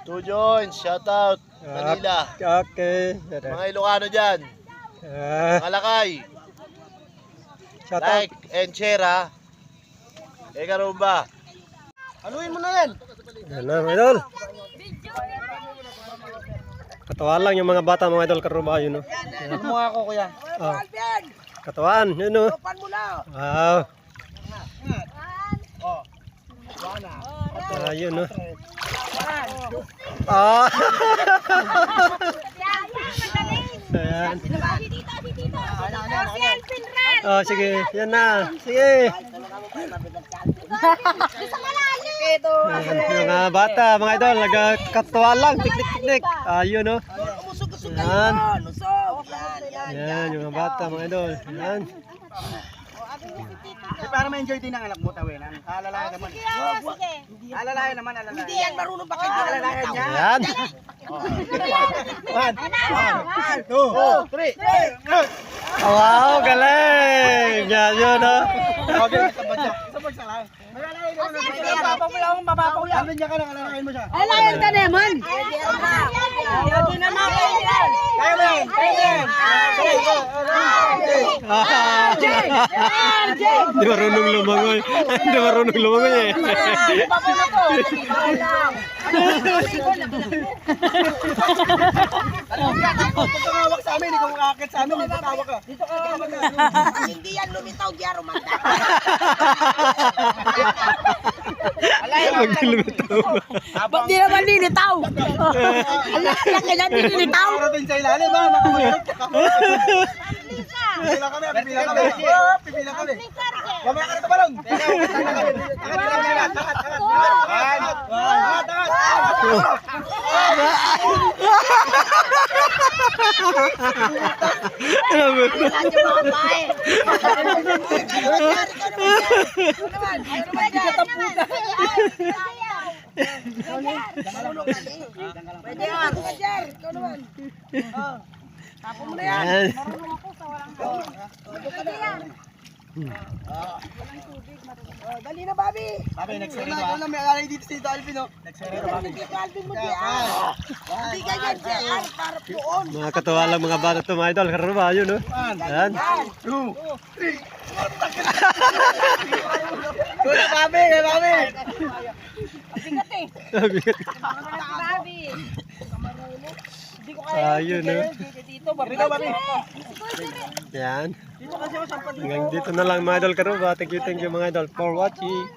Two joints, shout out. Manila. Okay. Mga Ilocano dyan. Mga lakay. Shout out. Like and share ha. Karumba. Anuin mo na yan. Yan na mga idol. Katawan lang yung mga bata mga idol karumba yun no. Ano mo ako kuya? Oh. Katawan yun no. Wow. Ayun no. Ah. Ayan. Oh, sige. Yan na. Sige. Ayan, mga bata, mga idol, nagkatawa lang. Tiktik-tiktik. Ayun no. Yan. Yan, yung mga bata, mga idol. Yan. Para ma-enjoy din ang anak mo, tawinan. Alalayan naman. Alalayan naman, alalayan. Hindi yan marunong ba kayo? Alalayan niya. Yan. 1, 2, 3. Wow, galing. Yan yun no. Sabag sa lang. Mababaw lang. Sabi niya ka lang, alalayan mo siya. Alayan ka naman. Hindi naman. Kaya mo yan. Hindi marunong lumangoy. Hindi marunong lumangoy eh. Pagkakawak sa amin, ikaw makakakit sa amin, dito tawag ka. Dito ka Hindi yan lumitaw, Diaro Manda. Maglilumitaw. Ba't di naman lilitaw? Alam kaya di lilitaw. Parating sa ilalim ba? Nakamayroon ka. Pipila kami, pipila kami. Pipila kami. Mamaya ka na tabalong. Pwede yan. Ikaw naman. Tapo mo na yan. Yan. Dali na, Bobby. Sabi, nagsereno ha? Wala, may alay dito si Alvin, no? Nagsereno kami. Alvin mo diyan. Hindi ganyan diyan. Para doon. Mga katawa lang mga bata ito mga idol. Karumba yun no. Yan. 2, 3. Kuya, Bobby, Bobby. Bigat eh. Bigat. Bobby. Hindi ko kaya. Ayun no. Dito, Bobby. Yan. Hanggang dito na lang mga idol karumba. Thank you mga idol for watching.